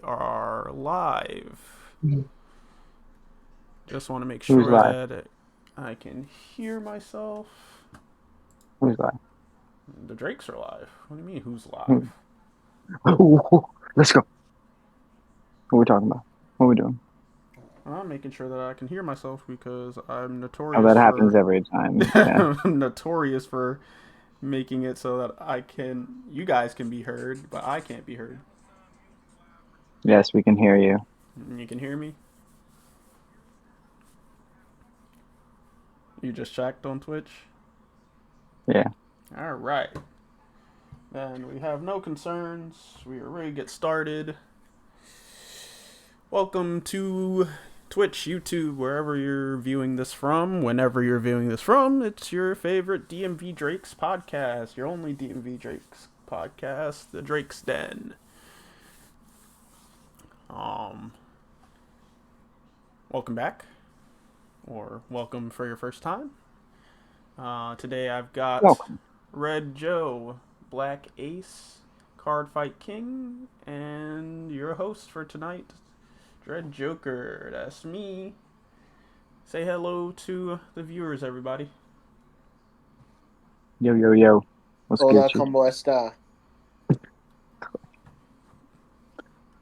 are live. Just want to make Who's sure live? that I can hear myself. Who's live? The Drakes are live. What do you mean, who's live? Who? Let's go. What are we talking about? What are we doing? I'm making sure that I can hear myself because I'm Oh, notorious that happens for every time. Yeah. notorious for making it so that you guys can be heard, but I can't be heard. Yes, we can hear you. You can hear me? You just checked on Twitch? Yeah. All right. Then we have no concerns. We are ready to get started. Welcome to Twitch, YouTube, wherever you're viewing this from, whenever you're viewing this from. It's your favorite Dmvdrakes podcast, your only Dmvdrakes podcast, The Drake's Den. Welcome back, or welcome for your first time. Today I've got Welcome. Red Joe, Black Ace, Card Fight King, and your host for tonight, Dread Joker. That's me. Say hello to the viewers, everybody. Yo, yo, yo. What's Hola, good, you? ¿cómo está?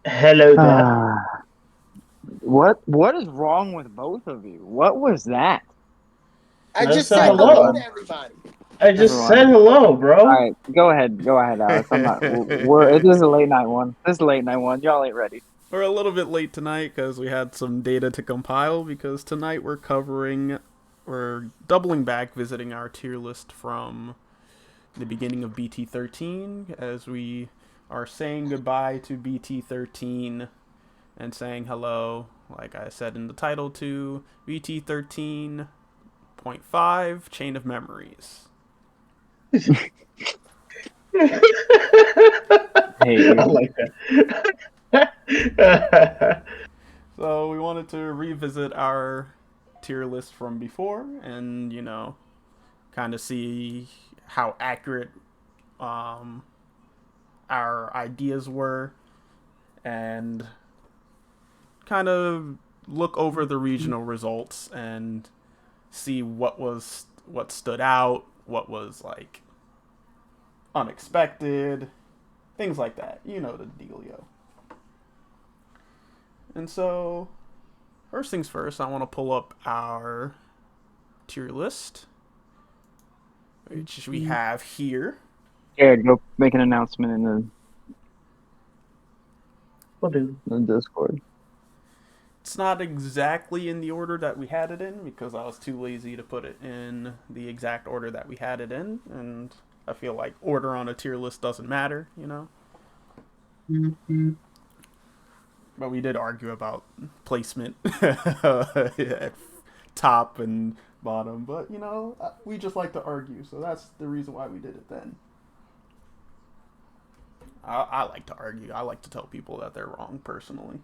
Hello there. What is wrong with both of you? What was that? I I just said said hello hello. to everybody. I just Everyone. said hello, bro. All right, go ahead, Alex. I'm not. This is a late night one. This is a late night one. Y'all ain't ready. We're a little bit late tonight because we had some data to compile. Because tonight we're doubling back, visiting our tier list from the beginning of BT13, as we are saying goodbye to BT13 and saying hello, like I said in the title, to BT13.5 Chain of Memories. Hey, I like that. So we wanted to revisit our tier list from before and, kind of see how accurate our ideas were and kind of look over the regional results and see what stood out, what was like unexpected, things like that. You know the dealio. And so, first things first, I want to pull up our tier list, which we have here. yeah, go make an announcement in Will do. the Discord. It's not exactly in the order that we had it in because I was too lazy to put it in the exact order that we had it in, and I feel like order on a tier list doesn't matter, Mm-hmm. But we did argue about placement at top and bottom, but we just like to argue, so that's the reason why we did it then. I like to argue. I like to tell people that they're wrong personally.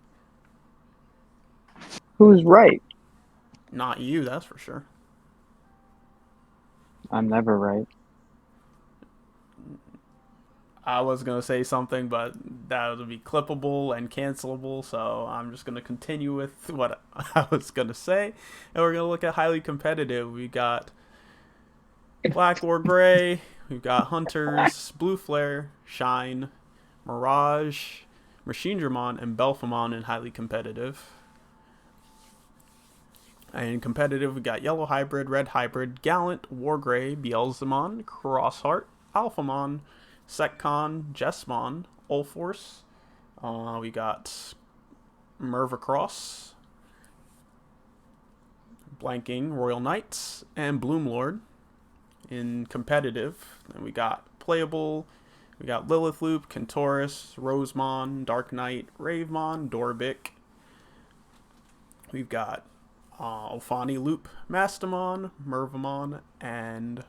Who's right? Not you, that's for sure. I'm never right. I was going to say something, but that would be clippable and cancelable, so I'm just going to continue with what I was going to say. And we're going to look at highly competitive. We got Black or Gray, we've got Hunters, Blue Flare, Shine, Mirage, Machinedramon, and Belphemon in highly competitive. And in competitive, we got Yellow Hybrid, Red Hybrid, Gallant, Wargray, Beelzemon, Crossheart, Alphamon, Seccon, Jessmon, Ulforce. We got Mervacross, blanking, Royal Knights, and Bloomlord. In competitive, then we got playable. We got Lilith Loop, Kentaurus, Rosemon, Dark Knight, Ravemon, Dorbic. We've got Alfani Loop, Mastamon, Mervamon, and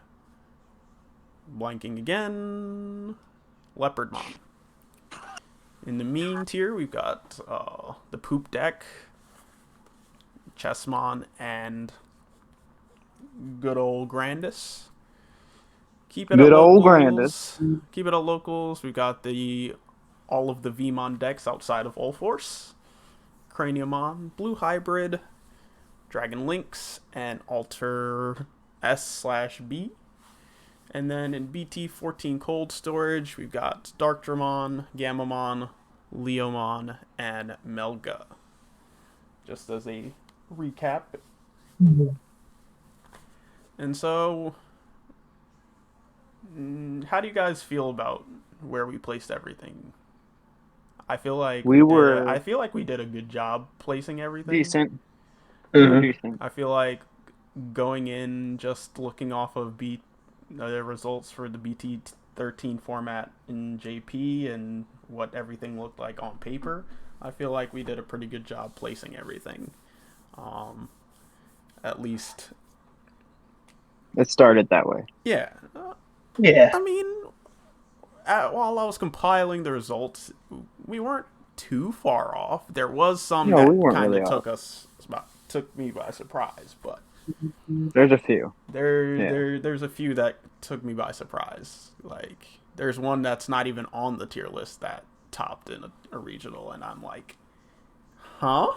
blanking again, Leopardmon. In the meme tier, we've got the Poop Deck, Chessmon, and good old Grandis. Keep it Good at old locals. Grandis. Keep it at locals. We've got the all of the Vmon decks outside of All Force, Craniumon, Blue Hybrid, Dragon Lynx, and Alter S/B. And then in BT13 cold storage, we've got Darkdramon, Gamamon, Leomon, and Melga. Just as a recap. And so, how do you guys feel about where we placed everything? I feel like I feel like we did a good job placing everything. Decent. We were decent. I feel like going in just looking off of the results for the BT13 format in JP and what everything looked like on paper, I feel like we did a pretty good job placing everything. At least it started that way. Yeah. Yeah. I mean, while I was compiling the results, we weren't too far off. There was some that kind of took me by surprise, but there's a few. There's a few that took me by surprise. Like, there's one that's not even on the tier list that topped in a regional, and I'm like, huh?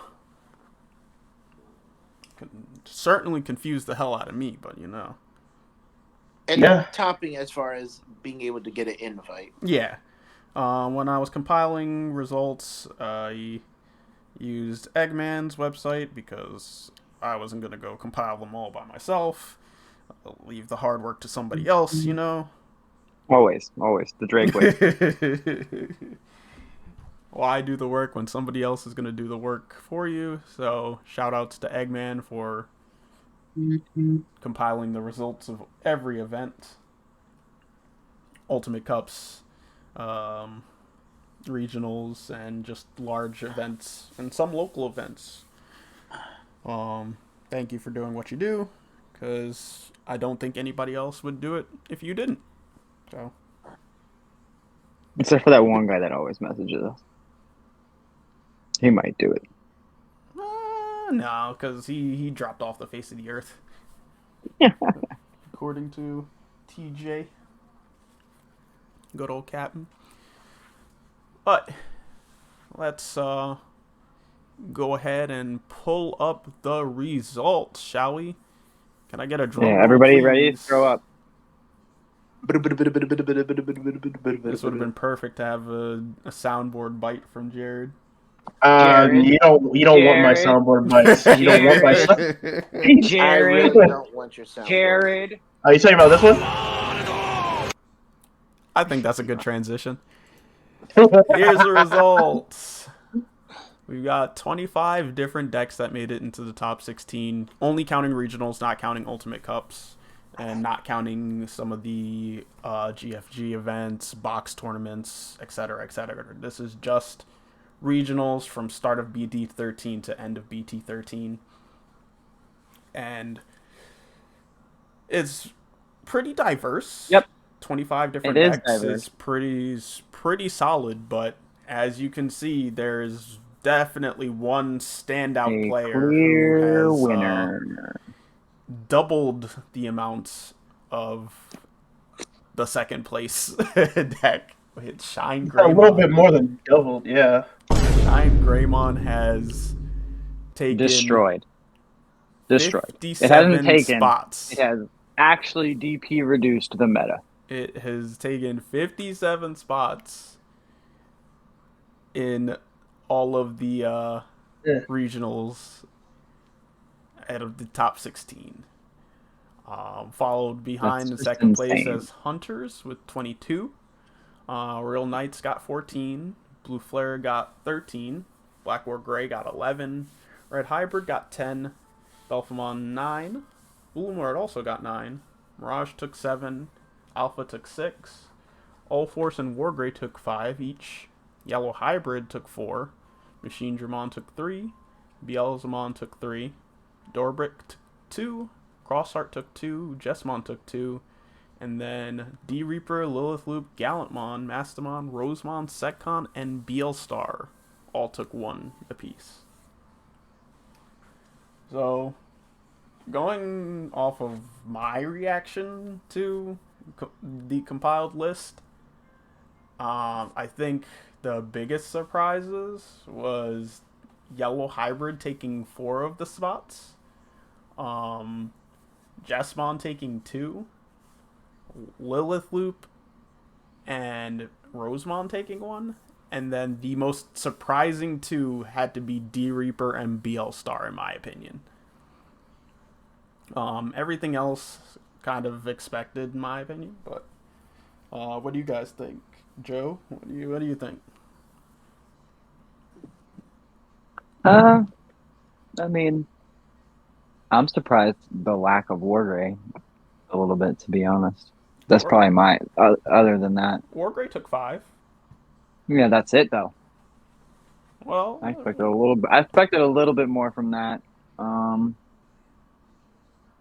Certainly confused the hell out of me, but you know. And Yeah. topping as far as being able to get an invite. Yeah. When I was compiling results, I used Eggman's website because I wasn't going to go compile them all by myself. I'll leave the hard work to somebody else, you know? Always. The Drake way. Why do the work when somebody else is going to do the work for you? So, shout outs to Eggman for compiling the results of every event. Ultimate Cups, regionals, and just large events, and some local events. Thank you for doing what you do, because I don't think anybody else would do it if you didn't. So, except for that one guy that always messages us. He might do it. No, because he dropped off the face of the earth. According to TJ. Good old Captain. But let's go ahead and pull up the results, shall we? Can I get a drum roll, everybody please? ready to throw up. This would have been perfect to have a soundboard bite from Jared. You don't want my soundboard bites. You don't want my Jared. I really don't want your soundboard. Jared. Are you talking about this one? I think that's a good transition. Here's the results. We've got 25 different decks that made it into the top 16, only counting regionals, not counting Ultimate Cups, and not counting some of the GFG events, box tournaments, etc., etc. This is just regionals from start of BT13 to end of BT13. And it's pretty diverse. Yep. 25 different decks is pretty solid, but as you can see, there's definitely one standout player who has doubled the amount of the second place deck. It's Shine Greymon. A little bit more than doubled, yeah. Shine Greymon has taken destroyed. It hasn't taken spots. It has actually DP reduced the meta. It has taken 57 spots in all of the regionals out of the top 16. Followed behind in second place as Hunters with 22. Real Knights got 14. Blue Flare got 13. Black War Gray got 11. Red Hybrid got 10. Belphemon 9. Bloomer also got 9. Mirage took 7. Alpha took 6. All Force and Wargrey took 5 each. Yellow Hybrid took 4. Machine Dramon took 3. Beelzemon took 3. Dorbrick took 2. Crossheart took 2. Jessmon took 2. And then D-Reaper, Lilith Loop, Gallantmon, Mastamon, Rosemon, Setcon, and Beelstar all took 1 apiece. So, going off of my reaction to the compiled list, I think the biggest surprises was Yellow Hybrid taking 4 of the spots, Jesmon taking 2, Lilith Loop and Rosemon taking 1, and then the most surprising 2 had to be D Reaper and BL Star in my opinion. Everything else kind of expected in my opinion, but what do you guys think? Joe, what do you think? I mean, I'm surprised the lack of Wargray a little bit, to be honest. That's probably my other than that. Wargray took 5. Yeah, that's it though. Well, I expected a little bit more from that.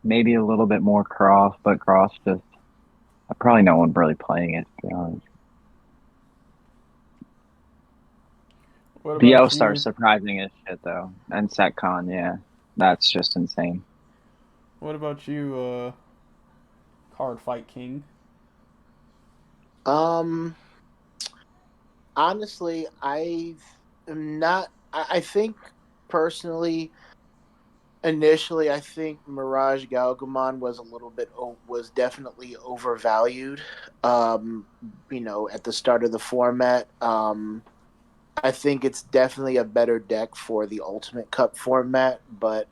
Maybe a little bit more Cross, but Cross just probably no one really playing it, to be honest. BO starts surprising as shit though, and SetCon, yeah, that's just insane. What about you, Card Fight King? Honestly, I think personally, initially, I think Mirage Galgamon was definitely overvalued. At the start of the format, I think it's definitely a better deck for the Ultimate Cup format, but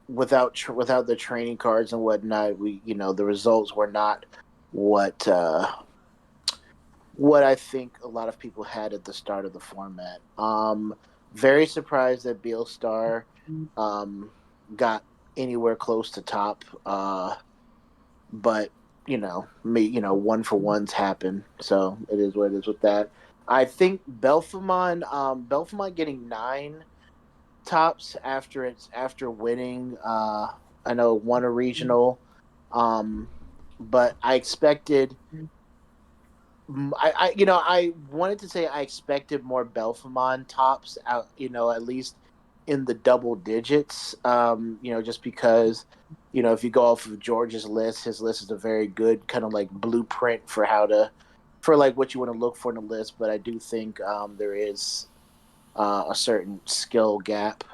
without the training cards and whatnot, the results were not what I think a lot of people had at the start of the format. Very surprised that Beal Star got anywhere close to top, but one for ones happen, so it is what it is with that. I think Belfamon getting 9 tops after winning. I know it won a regional, but I expected. I wanted to say I expected more Belfamon tops out. At least in the double digits. Just because. If you go off of George's list, his list is a very good kind of like blueprint for what you want to look for in a list. But I do think there is a certain skill gap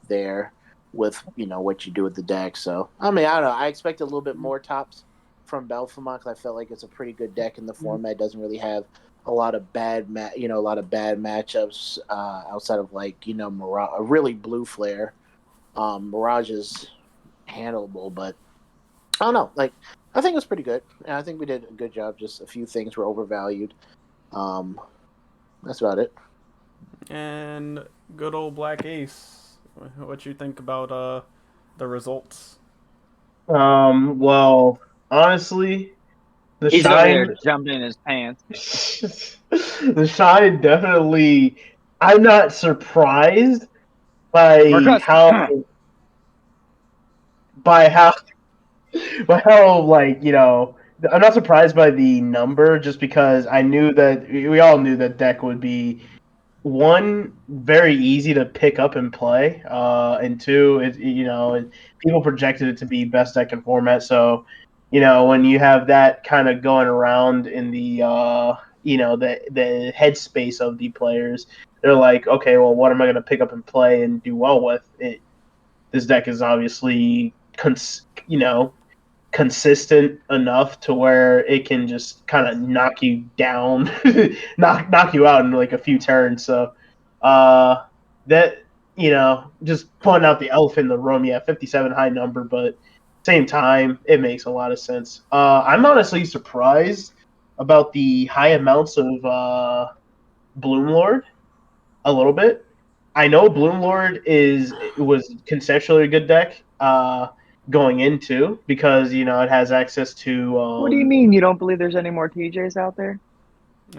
there with what you do with the deck. So I mean, I don't know. I expect a little bit more tops from Belfamon because I felt like it's a pretty good deck in the format. It doesn't really have a lot of bad matchups outside of Mirage, a really blue flare. Mirage is handleable, but I don't know. Like I think it was pretty good, and I think we did a good job. Just a few things were overvalued. That's about it. And good old Black Ace, what you think about the results? Well, honestly, He's over there jumping in his pants. The Shine definitely. I'm not surprised by how I'm not surprised by the number just because I knew that we all knew that deck would be one, very easy to pick up and play, and two, people projected it to be best deck in format. So, when you have that kind of going around in the headspace of the players, they're like, okay, well, what am I going to pick up and play and do well with? This deck is obviously consistent enough to where it can just kind of knock you down, knock you out in like a few turns. So that just pointing out the elephant in the room. Yeah, 57 high number, but same time it makes a lot of sense. I'm honestly surprised about the high amounts of Bloomlord a little bit. I know Bloomlord was conceptually a good deck going into because it has access to. What do you mean you don't believe there's any more TJs out there?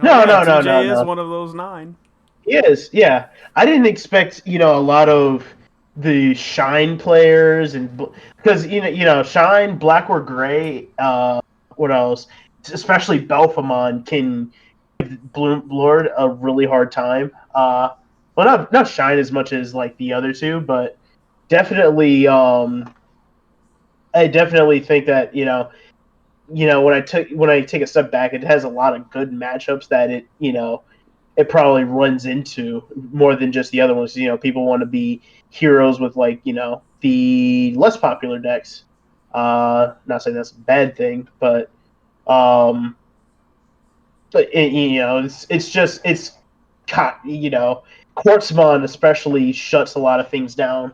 No. TJ is one of those 9. He is, yeah. I didn't expect a lot of the Shine players and because Shine, Black or Gray. What else? Especially Belfamon can give Bloomlord a really hard time. Well, not Shine as much as like the other two, but definitely. I definitely think that when I take a step back, it has a lot of good matchups that it probably runs into more than just the other ones. People want to be heroes with the less popular decks. Not saying that's a bad thing, um, but it's just Quartzmon especially shuts a lot of things down.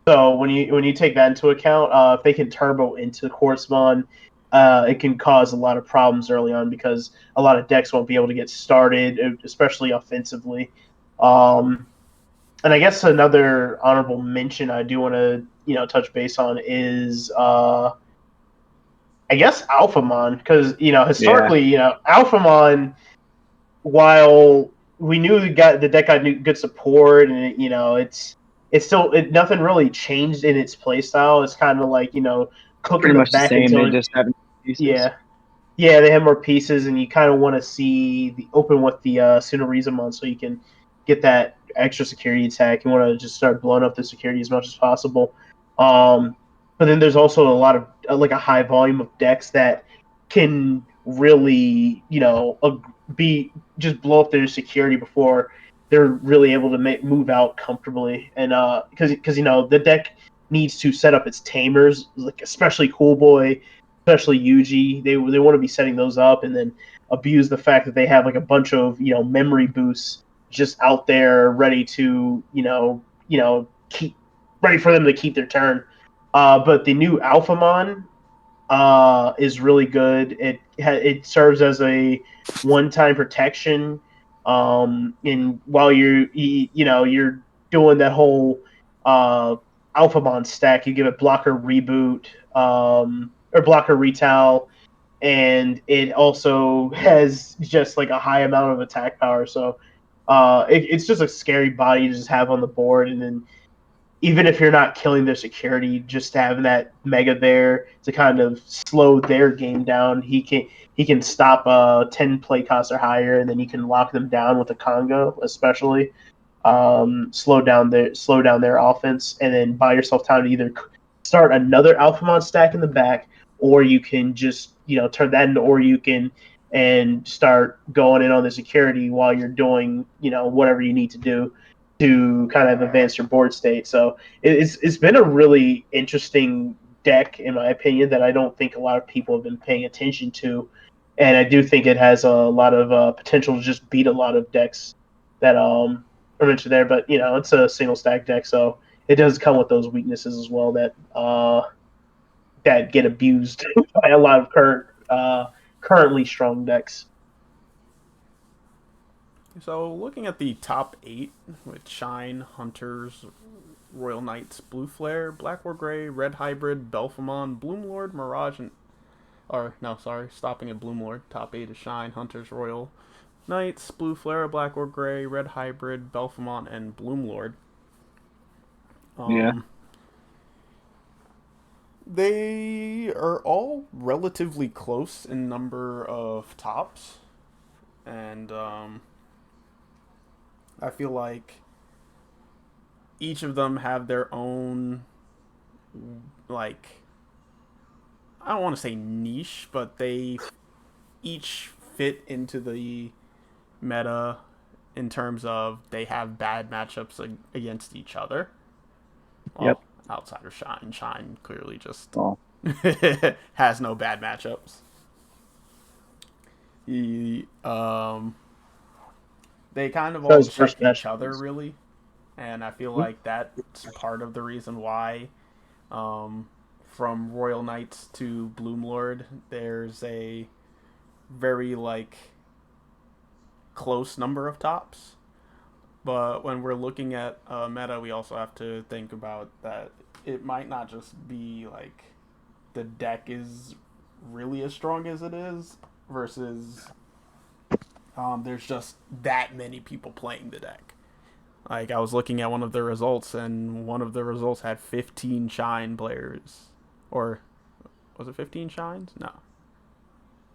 So when you take that into account, if they can turbo into Quartzmon, it can cause a lot of problems early on because a lot of decks won't be able to get started, especially offensively. And I guess another honorable mention I do want to touch base on is I guess Alphamon, because Yeah, historically Alphamon, while we knew the deck got good support, and it's still nothing really changed in its play style. It's kind of like cooking pretty the much the back same. They until just have pieces. yeah, yeah, they have more pieces, and you kind of want to see the open with the Sunarizamon so you can get that extra security attack. You want to just start blowing up the security as much as possible. Um, but then there's also a lot of like a high volume of decks that can really, be just blow up their security before they're really able to move out comfortably. And because the deck needs to set up its tamers, like especially Cool Boy, especially Yuji. They want to be setting those up and then abuse the fact that they have like a bunch of memory boosts just out there ready to keep ready for them to keep their turn. But the new Alphamon is really good. It serves as a one-time protection. And while you're doing that whole Alphamon stack, you give it blocker reboot or blocker retail, and it also has just like a high amount of attack power. So it's just a scary body to just have on the board, and then even if you're not killing their security, just having that mega there to kind of slow their game down. He can stop 10 play costs or higher, and then you can lock them down with a Congo, especially slow down their offense, and then buy yourself time to either start another Alphamon stack in the back, or you can just turn that into, or you can and start going in on the security while you're doing whatever you need to do to kind of advance your board state. So it's been a really interesting deck in my opinion that I don't think a lot of people have been paying attention to, and I do think it has a lot of potential to just beat a lot of decks that are mentioned there. But it's a single stack deck, so it does come with those weaknesses as well that get abused by a lot of currently strong decks. So looking at the top 8 with Shine, Hunters, Royal Knights, Blue Flare, Black or Gray, Red Hybrid, Belphemon, Bloomlord, Mirage, and or no, sorry, stopping at Bloomlord. Top 8 is Shine, Hunters, Royal Knights, Blue Flare, Black or Gray, Red Hybrid, Belphemon, and Bloomlord. Yeah, Um, they are all relatively close in number of tops, and I feel like each of them have their own, like, I don't want to say niche, but they each fit into the meta in terms of they have bad matchups against each other. yep. Well, outside of Shine, Shine clearly just Well, has no bad matchups. He, they kind of So all his first check each match. other really, and I feel like that's part of the reason why, um, from Royal Knights to Bloomlord, there's a very like close number of tops. But when we're looking at meta, we also have to think about that it might not just be like the deck is really as strong as it is versus there's just that many people playing the deck. Like I was looking at one of the results, and one of the results had 15 Shine players, or was it 15 Shines? No,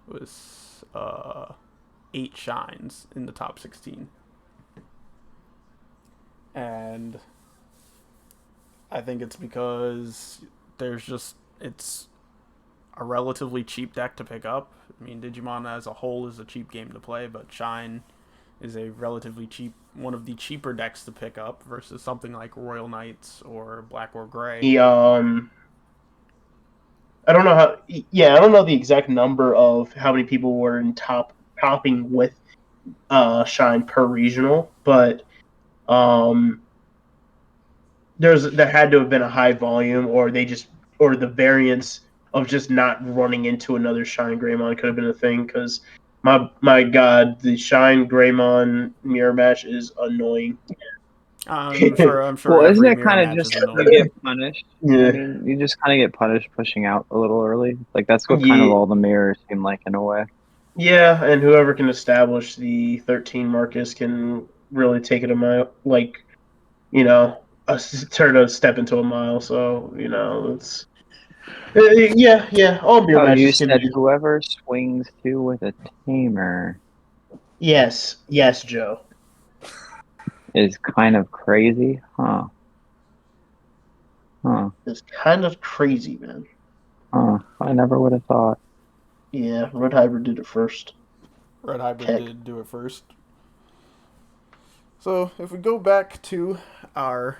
it was 8 Shines in the top 16, and I think it's because there's just it's a relatively cheap deck to pick up. I mean, Digimon as a whole is a cheap game to play, but Shine is a relatively cheap, one of the cheaper decks to pick up versus something like Royal Knights or Black or Gray. The I don't know how. Yeah, I don't know the exact number of how many people were in topping with Shine per regional, but there had to have been a high volume, or the variance of just not running into another Shine Greymon could have been a thing. Because my God, the Shine Greymon mirror match is annoying. I'm sure Well, isn't every it mirror kind of match is just you annoying. get punished? I Yeah, mean, you just kind of get punished pushing out a little early. Like that's what kind of yeah, all the mirrors seem like in a way. yeah. And whoever can establish the 13 Marcus can really take it a mile. Like turn a step into a mile. So it's yeah. All mirror Oh, you matches can said be. whoever swings two with a tamer Yes, Joe. is kind of crazy, huh? Huh? It's kind of crazy, man. Huh? I never would have thought. Yeah, Red Hybrid did it first. Red Hybrid Heck. did do it first. So if we go back to our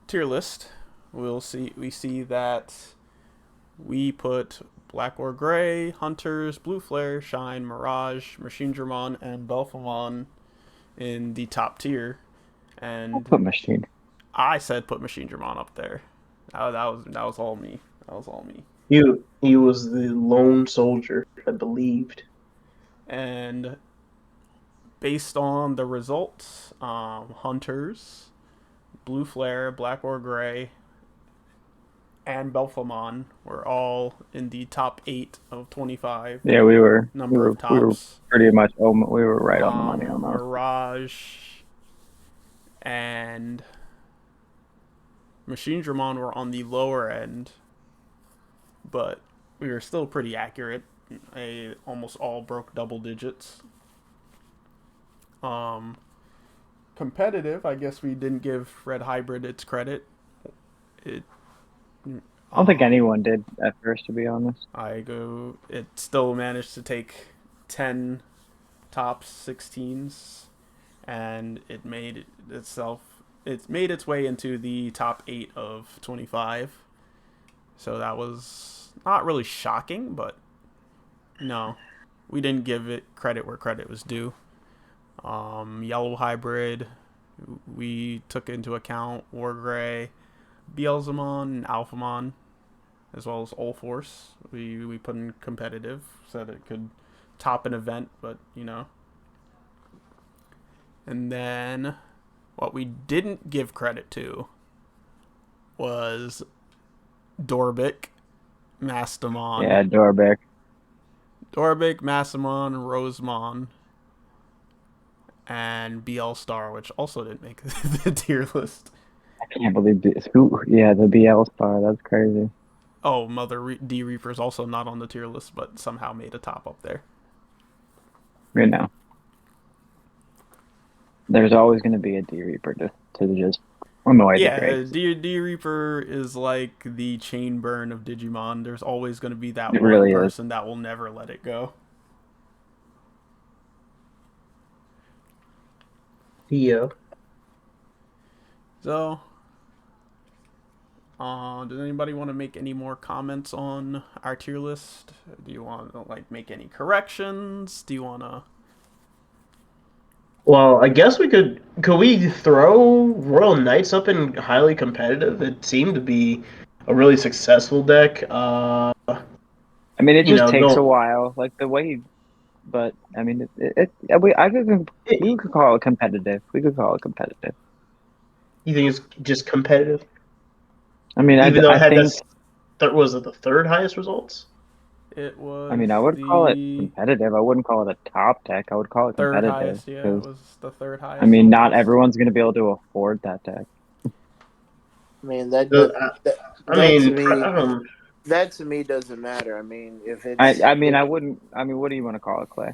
tier list, we see that we put Black or Gray, Hunters, Blue Flare, Shine, Mirage, Machine Dramon, and Belphamon in the top tier. I'll And put machine. I said put Machine Dramon up there. That was all me. That was all me. He was the lone soldier, I believed. And based on the results, Hunters, Blue Flare, Black or Gray, and Belphamon were all in the top 8 of 25 Yeah, we were number of we were tops. pretty much we were right on the money on those. Mirage and Machine Dramon were on the lower end, but we were still pretty accurate. Almost all broke double digits. Competitive, I guess we didn't give Red Hybrid its credit. It I don't think anyone did at first, to be honest. It still managed to take 10 top 16s, and it made its way into the top 8 of 25. So that was not really shocking, but no, we didn't give it credit where credit was due. Yellow Hybrid, we took into account War Gray, Beelzemon, and Alphamon, as well as Ulforce. We put in competitive, said it could top an event, but And then what we didn't give credit to was Dorbic, Mastamon. Yeah, Dorbeck. Dorbic, Mastamon, Rosemon, and BL Star, which also didn't make the tier list. I can't believe this. Who? Yeah, the BL star. That's crazy. Oh, Mother D Reaper is also not on the tier list, but somehow made a top up there. There's always going to be a D Reaper to just annoy the greats. D Reaper is like the chain burn of Digimon. There's always going to be that It one really person that will never let it go. Yeah. So, does anybody want to make any more comments on our tier list? Do you want to make any corrections? Do you want to? Well, I guess could we throw Royal Knights up in highly competitive? It seemed to be a really successful deck. I mean, it just takes a Go. while, like the way. But I mean, we could call it competitive. We could call it competitive. You think it's just competitive? I mean, Even though it I had think. was it the third highest results? It was. I mean, I would call it competitive. I wouldn't call it a top deck. I would call it third competitive. highest. Yeah, it was the third highest. I mean, not everyone's going to be able to afford that deck. I mean that to me doesn't matter. I mean, if it's I mean, I wouldn't. I mean, what do you want to call it, Clay?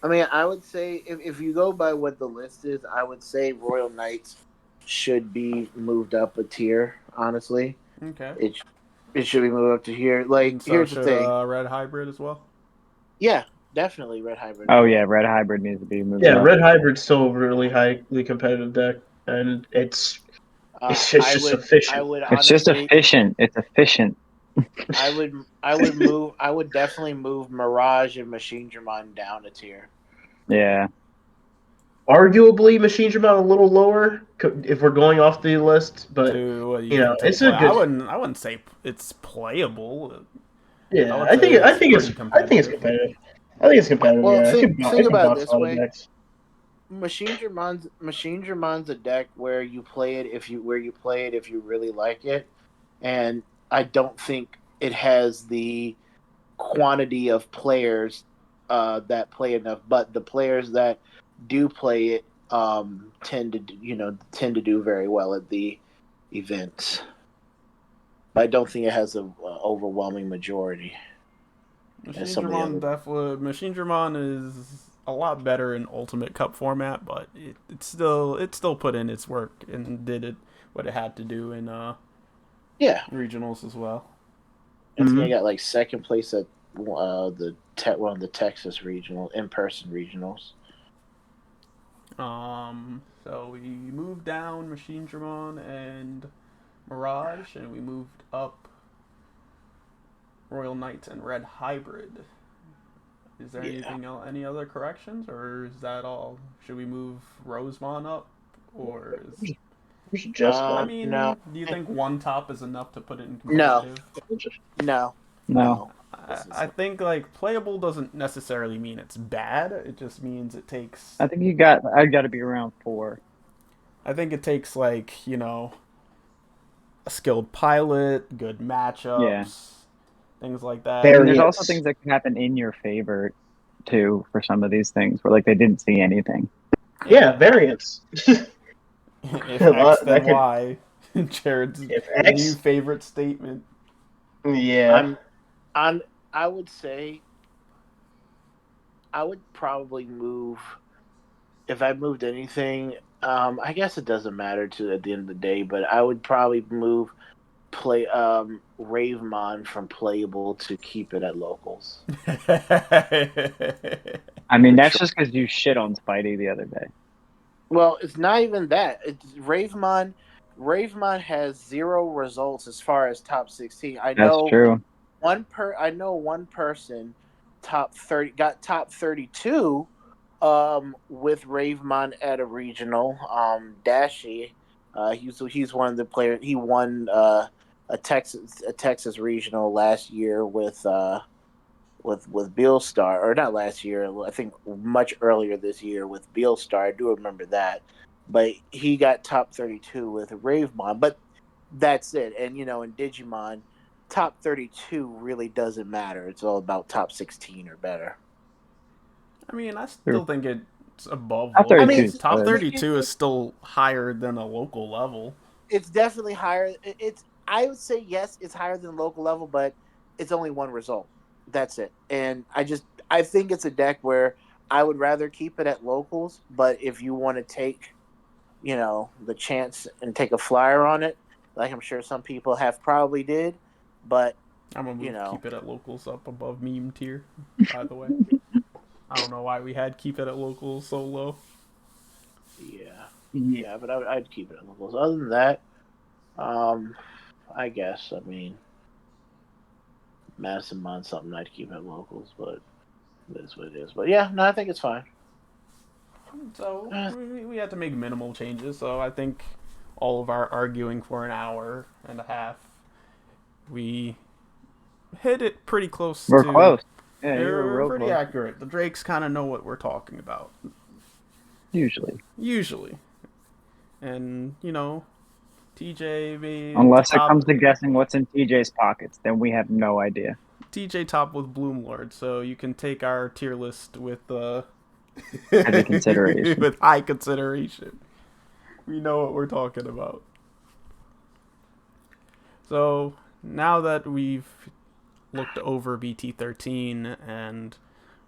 I mean, I would say if you go by what the list is, I would say Royal Knights should be moved up a tier. Honestly, Okay. It should be moved up to here. Like, And so here's the should thing. Red Hybrid as well. Yeah, definitely Red Hybrid. Oh yeah, red hybrid needs to be moved Yeah, up. Red Hybrid's still a really highly competitive deck, and it's I just would efficient. It's just honestly, efficient. It's efficient. I would definitely move Mirage and Machine Dramon down a tier. Yeah. Arguably, Machine Drum a little lower if we're going off the list, but To you know, to it's a play. I good. wouldn't say it's playable. I Yeah, would say it's pretty I think it's competitive. competitive. I think it's competitive. Well, Yeah, think it could about it box this a lot of way: decks. Machine Dramon's a deck where you play it if you really like it, and I don't think it has the quantity of players that play enough. But the players that do play it tend to do very well at the events. But I don't think it has an overwhelming majority as some of the other. Machine Dramon is a lot better in Ultimate Cup format, but it still put in its work and did it what it had to do in Yeah, regionals as well. I think I got like second place at one of the Texas regional in person regionals. So we moved down Machine Dramon and Mirage, and we moved up Royal Knights and Red Hybrid. Is there anything else, any other corrections, or is that all? Should we move Rosemon up, or is? I mean, No, do you think one top is enough to put it in no, competitive? no, No. I think like playable doesn't necessarily mean it's bad. It just means it takes. I think I got to be around 4. I think it takes like a skilled pilot, good matchups, Yeah. things like that. And there's also Variants. things that can happen in your favor too for some of these things where like they didn't see anything. Yeah, variants. If X, then That could Y. Jared's if new X. favorite statement. Yeah. I'm I would say I would probably move if I moved anything. I guess it doesn't matter to at the end of the day, but I would probably move play Ravemon from playable to keep it at locals. I mean, For that's sure. just because you shit on Spidey the other day. Well, it's not even that. It's Ravemon. Ravemon has 0 results as far as top 16. That's true. I know one person top 30 got top 32 with Ravemon at a regional. Dashi, he's one of the players. He won a Texas regional last year with Beal Star, or not last year. I think much earlier this year with Beal Star. I do remember that, but he got top 32 with Ravemon. But that's it. And in Digimon, top 32 really doesn't matter. It's all about top 16 or better. I mean, I still think it's above Top local. 32 is Top good. 32 is still higher than a local level. It's definitely higher. I would say yes, it's higher than local level, but it's only one result. That's it. And I think it's a deck where I would rather keep it at locals, but if you want to take, the chance and take a flyer on it, like I'm sure some people have probably did, but I'm gonna keep it at locals up above meme tier. By the way, I don't know why we had keep it at locals so low. yeah, but I'd keep it at locals. Other than that, I guess Madison Mon's something I'd keep at locals, but that's what it is. But yeah, no, I think it's fine. So we had to make minimal changes. So I think all of our arguing for an hour and a half, we hit it pretty close. We're close. Yeah, We're real pretty close. accurate. The Drakes kind of know what we're talking about. Usually. And, TJ made Unless it comes to guessing what's in TJ's pockets, then we have no idea. TJ top with Bloomlord, so you can take our tier list with Heavy consideration. with high consideration. We know what we're talking about. So now that we've looked over BT13 and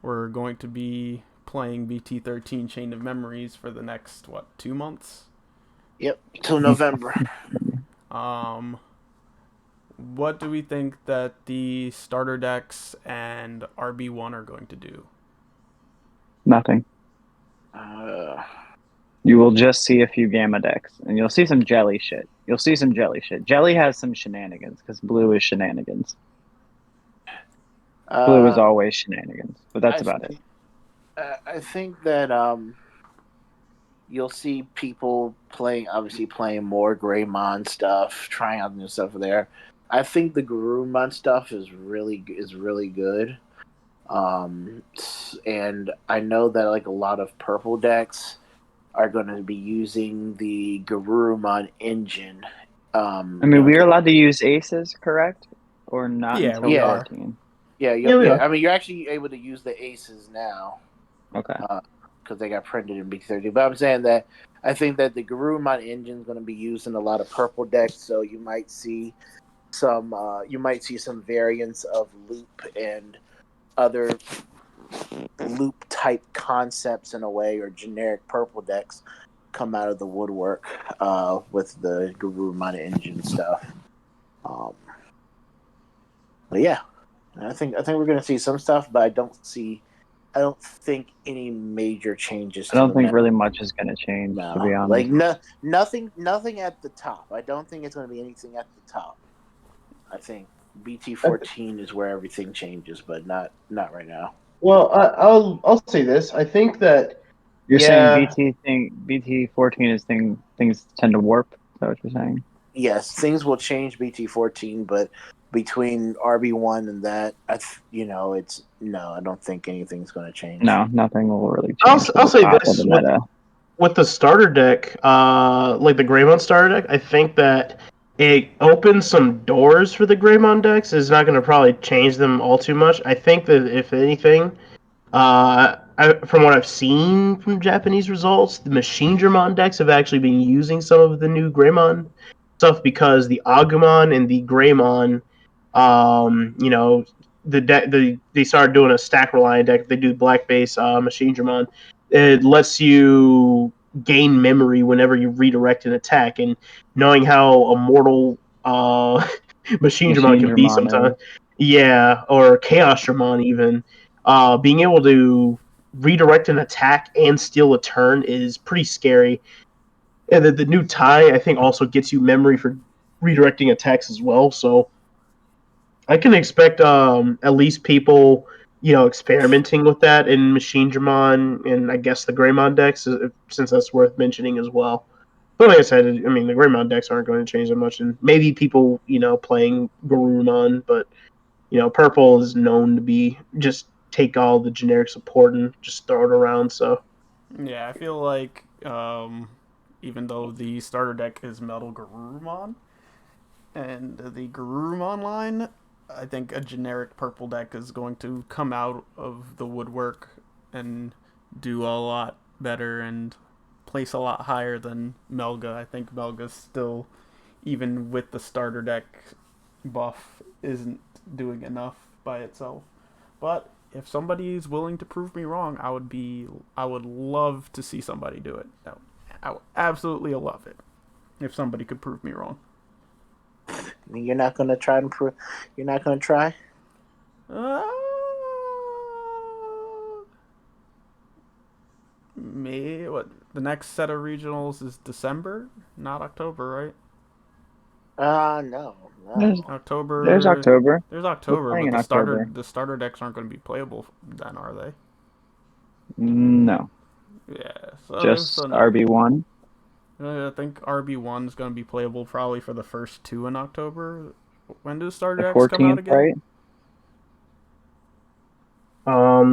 we're going to be playing BT13 Chain of Memories for the next 2 months? Yep, till November. what do we think that the starter decks and RB1 are going to do? Nothing. Uh, You will just see a few Gamma decks, and you'll see some jelly shit. You'll see some jelly shit. Jelly has some shenanigans because blue is shenanigans. Blue is uh, always shenanigans, but that's I about it. think I think that you'll see people obviously playing more Greymon stuff, trying out new stuff there. I think the Garurumon stuff is really good. And I know that like a lot of purple decks are going to be using the Garurumon engine. I mean, we are allowed to use aces, correct? Or not Yeah, until we Yeah, are. 14. yeah, Yeah, we yeah. are. I mean, you're actually able to use the aces now. Okay. Because they got printed in BT13. But I'm saying that I think that the Garurumon engine is going to be used in a lot of purple decks, so you might see some variants of loop and other loop type concepts in a way, or generic purple decks come out of the woodwork with the Garurumon engine stuff. Um, but yeah, I think we're going to see some stuff, but I don't think any major changes I to don't the think meta. really much is going to change, to No, be like honest. nothing at the top. I don't think it's going to be anything at the top. I think BT14 is where everything changes, but not right now. Well, I'll say this. I think that You're saying yeah, BT14 is things tend to warp? Is that what you're saying? Yes, things will change BT14, but between RB1 and that, it's no. I don't think anything's going to change. No, nothing will really I'll change for I'll the say top of the this meta. with the starter deck, like the Greymon starter deck. I think that it opens some doors for the Greymon decks. It's not going to probably change them all too much. I think that if anything, from what I've seen from Japanese results, the Machine Dramon decks have actually been using some of the new Greymon stuff because the Agumon and the Greymon, you know, they started doing a stack reliant deck. They do black base Machine Dramon. It lets you gain memory whenever you redirect an attack, and knowing how immortal Machine Dramon Machine can be Dramon sometimes, is. yeah, or Chaos Dramon even being able to redirect an attack and steal a turn is pretty scary. And the new tie, I think, also gets you memory for redirecting attacks as well. So I can expect at least people, experimenting with that in Machine Dramon and I guess the Greymon decks, since that's worth mentioning as well. But like I said, I mean, the Greymon decks aren't going to change that much, and maybe people, playing Garurumon, but purple is known to be just take all the generic support and just throw it around. So Yeah, I feel like even though the starter deck is Metal Garurumon and the Garurumon line, I think a generic purple deck is going to come out of the woodwork and do a lot better and place a lot higher than Melga. I think Melga's still, even with the starter deck buff, isn't doing enough by itself. But if somebody's willing to prove me wrong, I would love to see somebody do it. I would absolutely love it if somebody could prove me wrong. I mean, you're not going to try and prove. You're not going to try. Uh, Me, what the next set of regionals is December, not October, right? No, There's no. there's October. October. There's We're October, playing but in October. the starter decks aren't going to be playable then, are they? No, Yeah. So just no. RB1. I think RB1 is going to be playable probably for the first two in October. When do starter The decks come out 14th, again? right?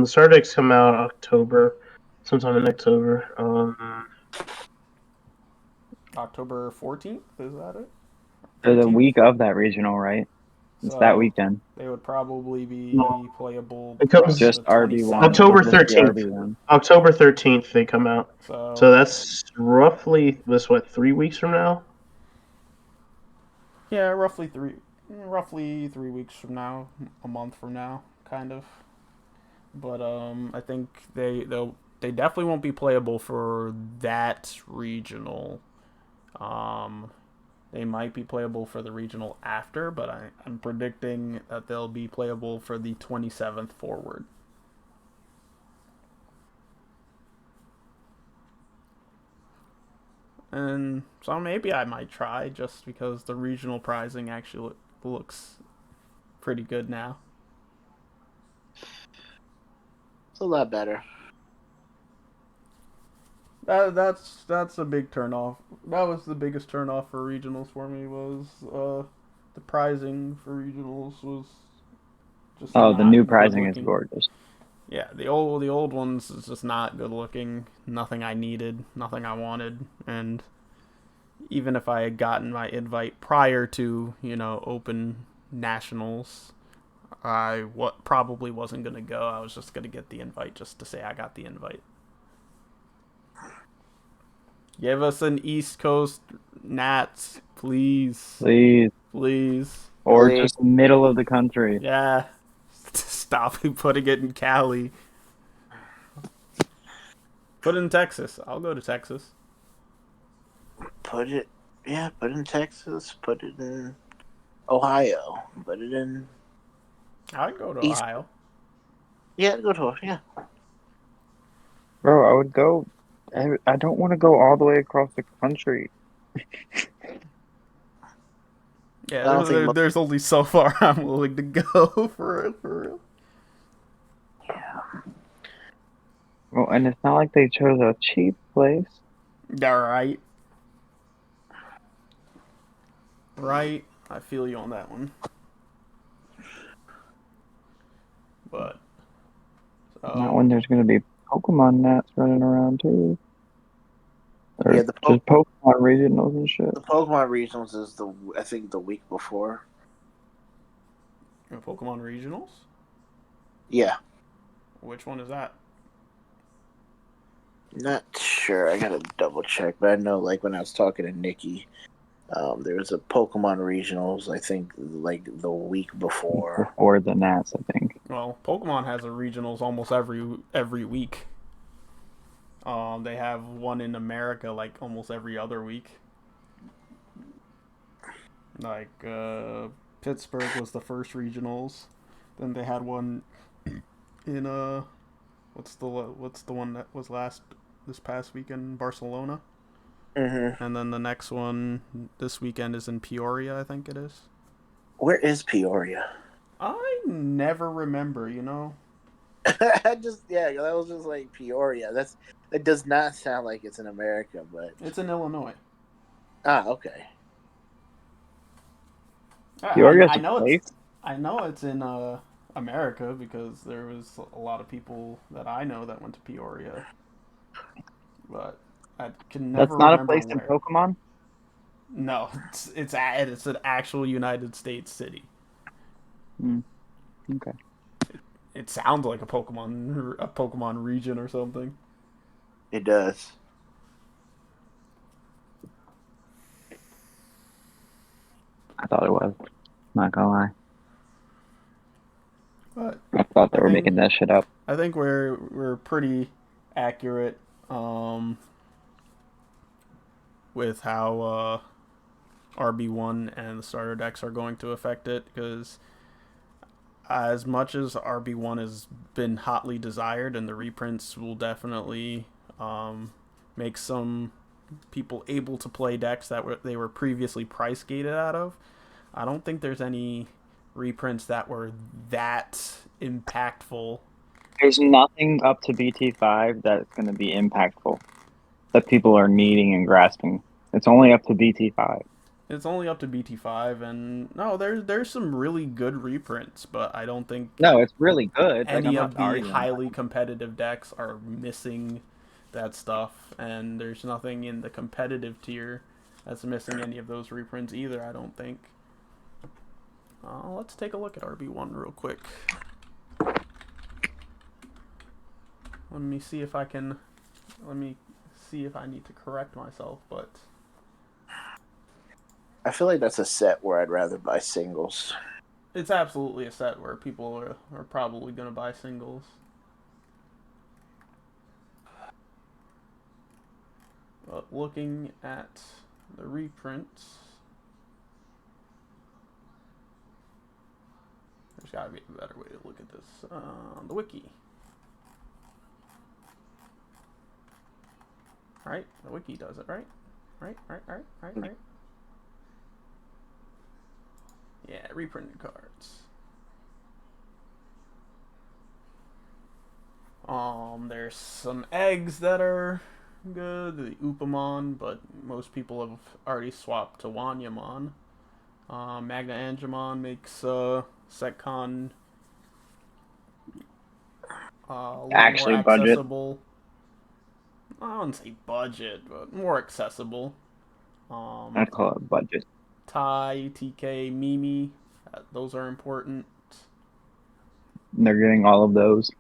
the starter decks come out October, sometime in October. October 14th, is that it? Or the 13th? week of that regional, right? It's that So weekend. they would probably be No, playable it probably comes the Just RB1. 22nd. October It'll just be 13th. RB1. October 13th they come out. So So that's roughly this what 3 weeks from now. yeah, roughly 3 weeks from now, a month from now, kind of. But I think they definitely won't be playable for that regional. Um, They might be playable for the regional after, but I'm predicting that they'll be playable for the 27th forward. And so maybe I might try just because the regional prizing actually looks pretty good now. It's a lot better. That's a big turnoff. That was the biggest turnoff for regionals for me was the prizing for regionals was just Oh, the not new good pricing is looking. gorgeous. Yeah, the old ones is just not good looking. Nothing I needed, nothing I wanted, and even if I had gotten my invite prior to open nationals, probably wasn't gonna go. I was just gonna get the invite just to say I got the invite. Give us an East Coast Nats, please. Please. Please. Or Please. just middle of the country. Yeah. Stop putting it in Cali. Put it in Texas. I'll go to Texas. Put it in Texas. Put it in Ohio. Put it in I'd go to East. Ohio. Yeah, go to yeah. Bro, I would go. I don't want to go all the way across the country. Yeah, I don't think. there's only so far I'm willing to go for real, for real. Yeah. Well, and it's not like they chose a cheap place. Yeah, right. Right. I feel you on that one. But Not when there's going to be Pokemon Nats running around too. Or Yeah, just Pokemon regionals and shit. the Pokemon regionals is I think the week before. Pokemon regionals? Yeah. Which one is that? Not sure. I gotta double check, but I know like when I was talking to Nikki, there was a Pokemon regionals. I think like the week before. Before the Nats, I think. Well, Pokemon has a regionals almost every week. They have one in America like almost every other week. Like Pittsburgh was the first regionals. Then they had one in what's the one that was this past weekend, Barcelona. Mm-hmm. And then the next one this weekend is in Peoria, I think it is. Where is Peoria? I never remember, I just that was just like Peoria. That does not sound like it's in America, but It's in Illinois. Okay. Peoria's I a know place? I know it's in America because there was a lot of people that I know that went to Peoria, but I can That's never not a remember place in where. Pokemon? No, it's an actual United States city. Okay. It sounds like a Pokemon region or something. It does. I thought it was. Not gonna lie. But I thought they were making that shit up. I think we're pretty accurate with how RB1 and the starter decks are going to affect it, because as much as RB1 has been hotly desired and the reprints will definitely make some people able to play decks that they were previously price gated out of, I don't think there's any reprints that were that impactful. There's nothing up to BT5 that's going to be impactful that people are needing and grasping. It's only up to BT5. It's only up to BT5, and no, there's some really good reprints, but I don't think No, it's really good. Like, I'm any not of the arguing. highly competitive decks are missing that stuff, and there's nothing in the competitive tier that's missing any of those reprints either, I don't think. Let's take a look at RB1 real quick. Let me see if I need to correct myself, but I feel like that's a set where I'd rather buy singles. it's absolutely a set where people are probably going to buy singles. But looking at the reprints, There's got to be a better way to look at this. The wiki. Right? The wiki does it, right? Right. Yeah, reprinted cards. There's some eggs that are good, the Upamon, but most people have already swapped to Wanyamon. Magna Angemon makes Setcon a little Actually, more budget. accessible. I wouldn't say budget, but more accessible. I'd call it budget. Tai, TK, Mimi, those are important. They're getting all of those.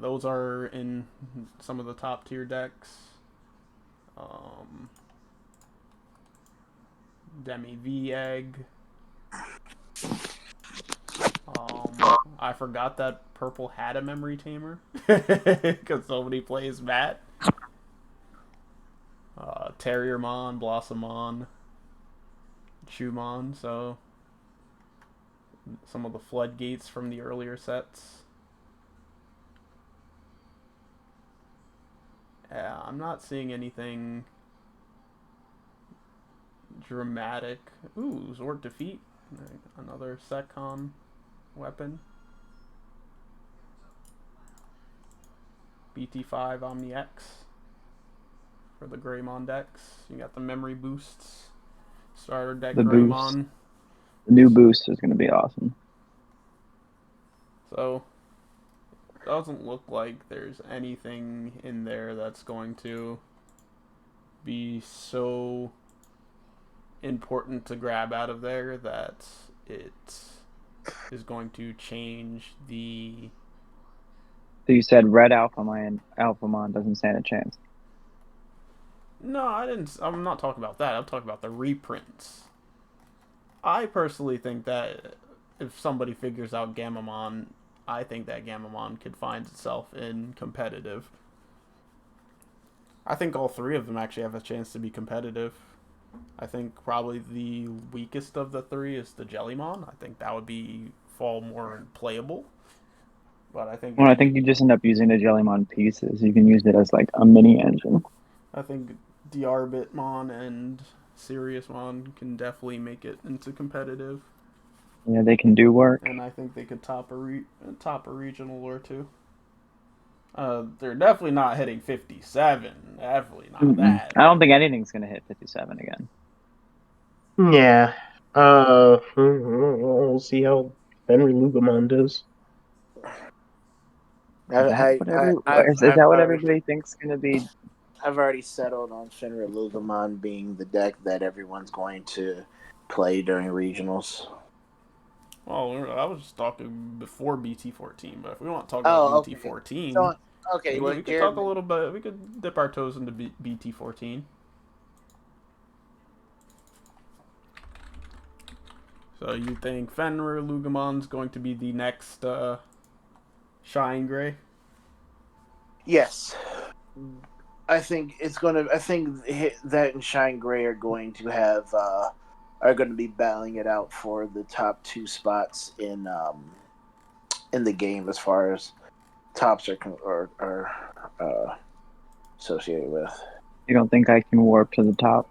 Those are in some of the top tier decks. Demi Egg. I forgot that purple had a memory tamer because nobody plays Matt. Terriermon, Blossomon, Chumon. So some of the floodgates from the earlier sets. Yeah, I'm not seeing anything dramatic. Ooh, Zord Defeat. Another Setcon weapon. BT5 Omni X for the Greymon decks. You got the memory boosts. Starter deck The Greymon. boost. The new boost is going to be awesome. So, it doesn't look like there's anything in there that's going to be so important to grab out of there that it is going to change the... So you said red Alphamon doesn't stand a chance. No, I didn't. I'm not talking about that. I'm talking about the reprints. I personally think that if somebody figures out Gamamon, I think that Gamamon could find itself in competitive. I think all three of them actually have a chance to be competitive. I think probably the weakest of the three is the Jellymon. I think that would fall more playable. But I think... Well, I think you just end up using the Jellymon pieces. You can use it as like a mini engine. I think Diarbitmon and Siriusmon can definitely make it into competitive. Yeah, they can do work. And I think they could top a regional or two. They're definitely not hitting 57. Definitely not that. I don't think anything's going to hit 57 again. Yeah. We'll see how Henry Lugamon does. Is that what everybody thinks going to be? I've already settled on Fenrir Lugamon being the deck that everyone's going to play during regionals. Well, I was just talking before BT14, but if we want to talk about BT14, so, okay, we could talk a little bit. We could dip our toes into BT14. So you think Fenrir Lugamon's going to be the next Shine Gray? Yes. I think that and Shine Gray are going to have are going to be battling it out for the top two spots in the game as far as tops are associated with. You don't think I can warp to the top?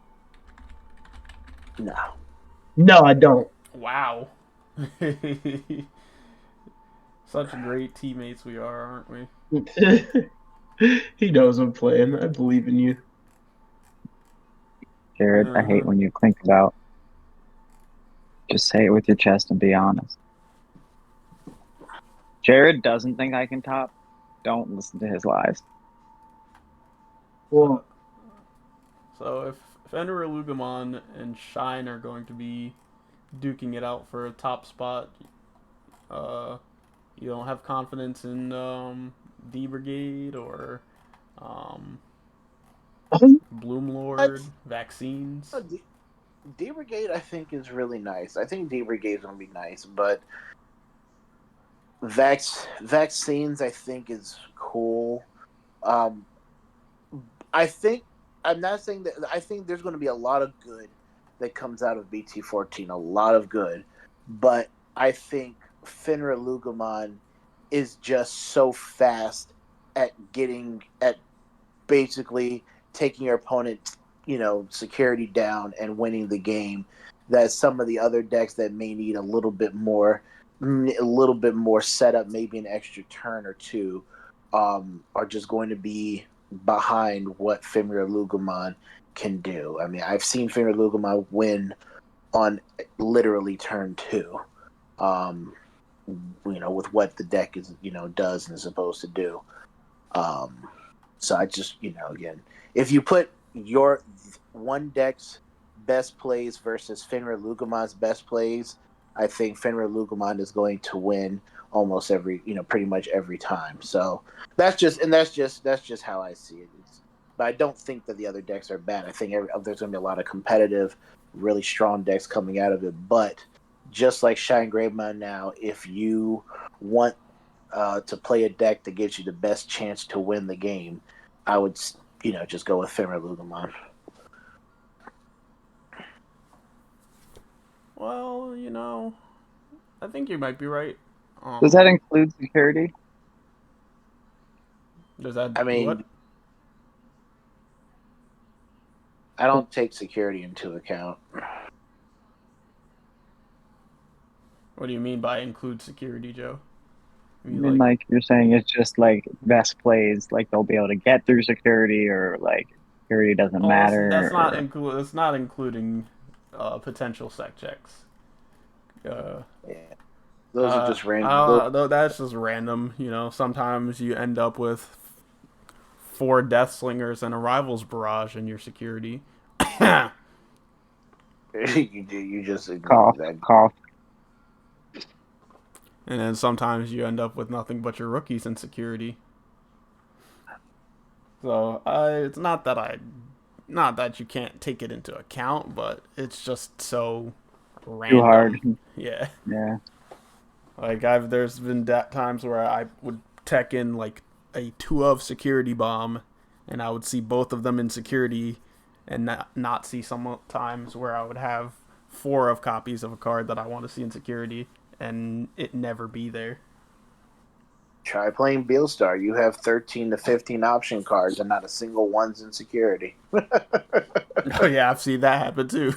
No. No, I don't. Wow. Such great teammates we are, aren't we? He knows I'm playing. I believe in you. Jared, I hate when you clink it out. Just say it with your chest and be honest. Jared doesn't think I can top. Don't listen to his lies. Well, so if Fenrir Lugamon and Shine are going to be duking it out for a top spot, you don't have confidence in D Brigade or Bloomlord vaccines. D Brigade, I think, is really nice. I think D Brigade is going to be nice, but vaccines, I think, is cool. I think I'm not saying that. I think there's going to be a lot of good that comes out of BT14, a lot of good, but I think Fenrir Lugumon is just so fast at basically taking your opponent, security down and winning the game, that some of the other decks that may need a little bit more setup, maybe an extra turn or two, are just going to be behind what Fenrir Lugumon can do. I mean, I've seen Fenrir Lugumon win on literally turn two, with what the deck is, does and is supposed to do. So I just, again, if you put your one deck's best plays versus Fenrir Lugumon's best plays, I think Fenrir Lugumon is going to win almost every, pretty much every time. So that's just how I see it. But I don't think that the other decks are bad. I think there's going to be a lot of competitive, really strong decks coming out of it. But just like Shine Gravemon now, if you want to play a deck that gives you the best chance to win the game, I would, just go with Fenrir Lugumon. Well, I think you might be right. Does that include security? Does that? I mean, what? I don't take security into account. What do you mean by include security, Joe? I mean, like you're saying, it's just like best plays, like they'll be able to get through security, or like security doesn't matter. That's not It's not including potential sec checks. Yeah, those are just random. That's just random. Sometimes you end up with 4 Death Slingers and a Rivals Barrage in your security. you just cough. And then sometimes you end up with nothing but your rookies in security. So it's not that you can't take it into account, but it's just so random. Too hard. Yeah. Yeah. Like there's been times where I would tech in like a 2 of security bomb, and I would see both of them in security, and not see some times where I would have 4 of copies of a card that I want to see in security, and it never be there. Try playing Beelstar. You have 13 to 15 option cards and not a single one's in security. Oh yeah, I've seen that happen too.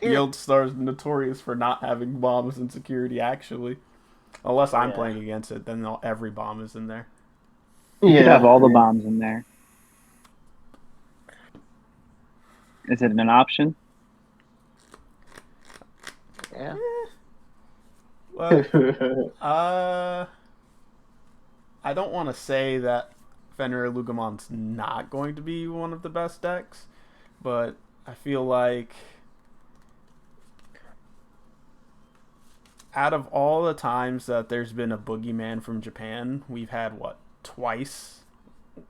Beelstar's notorious for not having bombs in security, actually. Unless I'm playing against it, then every bomb is in there. You could have all the bombs in there. Is it an option? Yeah. Well, I don't want to say that Fenrir Lugumon's not going to be one of the best decks, but I feel like out of all the times that there's been a boogeyman from Japan, we've had, twice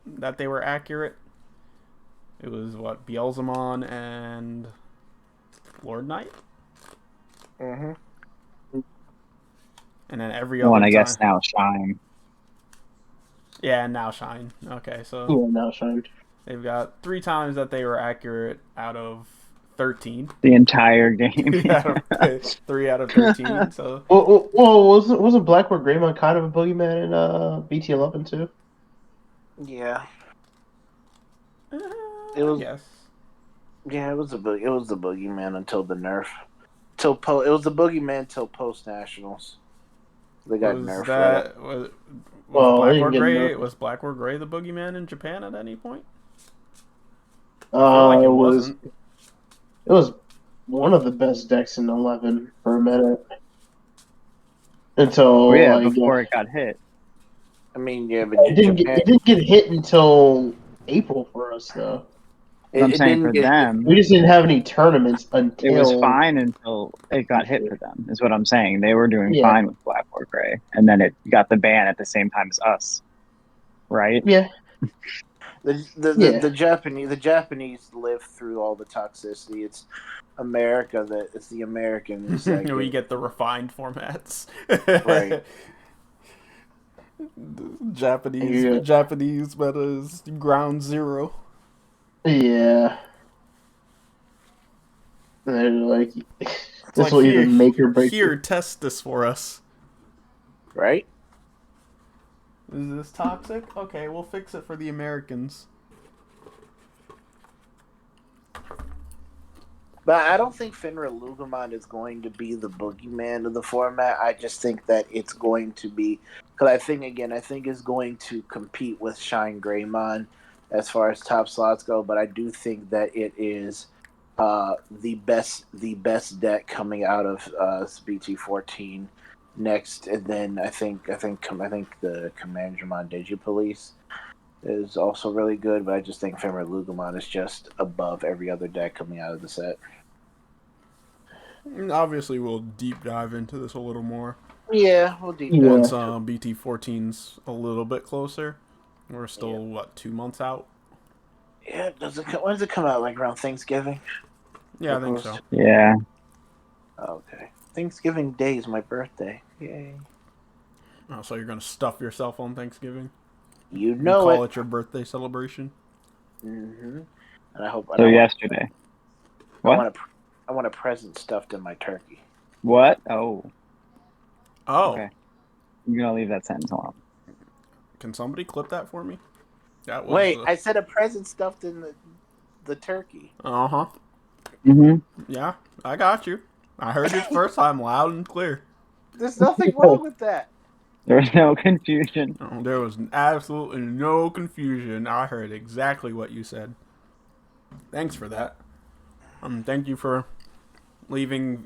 that they were accurate? It was, Beelzemon and Lord Knight? Mm-hmm. And then every other one, time... I guess now Shine. Yeah, and now Shine. Okay, so... Yeah, now Shine. They've got 3 times that they were accurate out of 13. The entire game. 3 out of 13, so... Well, wasn't Blackboard Greymon kind of a boogeyman in BT11 too? Yeah. It was... Yes. Yeah, it was the boogeyman until the nerf. It was the boogeyman till post nationals. They got nerfed. Was Blackboard Gray the boogeyman in Japan at any point? It wasn't. It was one of the best decks in 11 for a minute. Until before it got hit. I mean, yeah, but it didn't get hit until April for us though. I'm saying for them, we just didn't have any tournaments until it was fine until it got hit for them. Is what I'm saying. They were doing fine with Blackboard Gray, and then it got the ban at the same time as us, right? Yeah. The Japanese live through all the toxicity. It's America it's the Americans. We get the refined formats, right? Japanese meta is ground zero. Yeah. They're like, It's This like, will either make or break here, you. test this for us. Right? Is this toxic? Okay, we'll fix it for the Americans. But I don't think Fenrir Lugimon is going to be the boogeyman of the format. I just think that it's going to be, because I think it's going to compete with Shine Greymon as far as top slots go. But I do think that it is the best deck coming out of BT14 next, and then I think the Commandramon Digipolice is also really good. But I just think Fenrir Lugimon is just above every other deck coming out of the set. Obviously, we'll deep dive into this a little more Yeah, we'll deep dive. once BT14's a little bit closer. We're still, 2 months out? Yeah, when does it come out? Like around Thanksgiving? Yeah, I think so. Yeah. Okay. Thanksgiving Day is my birthday. Yay. Oh, so you're going to stuff yourself on Thanksgiving? You And know call it. it your birthday celebration? Mm-hmm. And I hope. So yesterday. What? I want a present stuffed in my turkey. What? Oh. Oh. Okay. You're gonna leave that sentence alone. Can somebody clip that for me? That was. Wait, I said a present stuffed in the turkey. Uh-huh. Mm-hmm. Yeah, I got you. I heard you the first time loud and clear. There's nothing wrong with that. There's no confusion. Oh, there was absolutely no confusion. I heard exactly what you said. Thanks for that. Thank you for leaving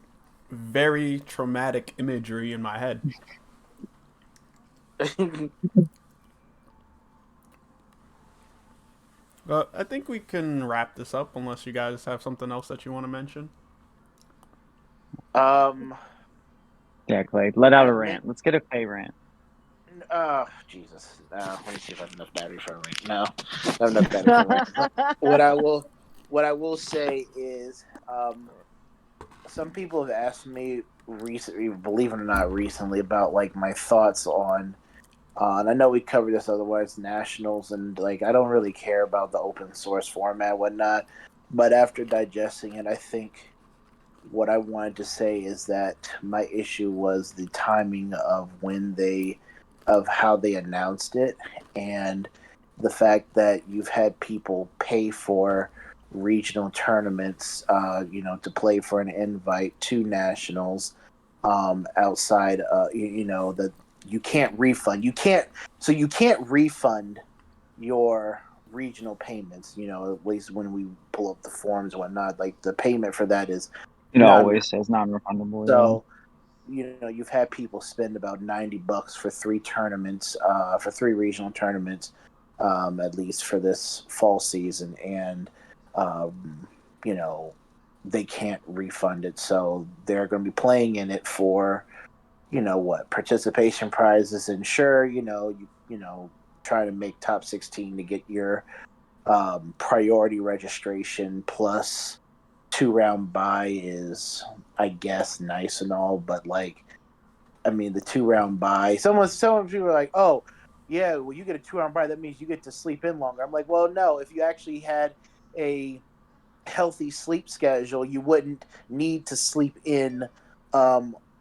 very traumatic imagery in my head. But I think we can wrap this up unless you guys have something else that you want to mention. Yeah, Clay. Let out a rant. Let's get a pay rant. Jesus. Let me see if I have enough battery for a rant. No, I have enough battery for a rant. What I will say is, some people have asked me recently, believe it or not, recently about like my thoughts on. And I know we covered this otherwise, nationals, and like I don't really care about the open source format, whatnot. But after digesting it, I think what I wanted to say is that my issue was the timing of of how they announced it, and the fact that you've had people pay for regional tournaments, to play for an invite to nationals, outside, that you can't refund. You can't refund your regional payments. At least when we pull up the forms and whatnot, like the payment for that is It always says non-refundable. so, you've had people spend about $90 for for three regional tournaments, at least for this fall season, and you know, they can't refund it, so they're going to be playing in it for, participation prizes, and sure, try to make top 16 to get your priority registration plus 2-round buy is, I guess, nice and all, but like, I mean, the 2-round buy. Some people are like, "Oh, yeah, well, you get a 2-round buy. That means you get to sleep in longer." I'm like, "Well, no. If you actually had a healthy sleep schedule, you wouldn't need to sleep in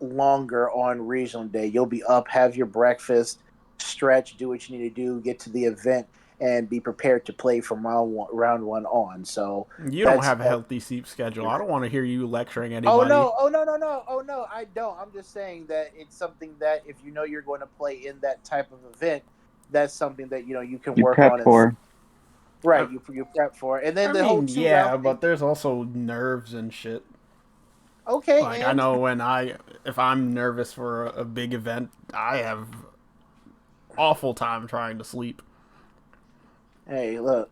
longer on regional day. You'll be up, have your breakfast, stretch, do what you need to do, get to the event, and be prepared to play from round one on." So You don't have a healthy sleep schedule. I don't want to hear you lecturing anybody. Oh no! I don't. I'm just saying that it's something that if you know you're going to play in that type of event, that's something that you can work on. For. Right, you prep for, and then whole 2-round. But there's also nerves and shit. Okay, like I know if I'm nervous for a big event, I have awful time trying to sleep. Hey, look,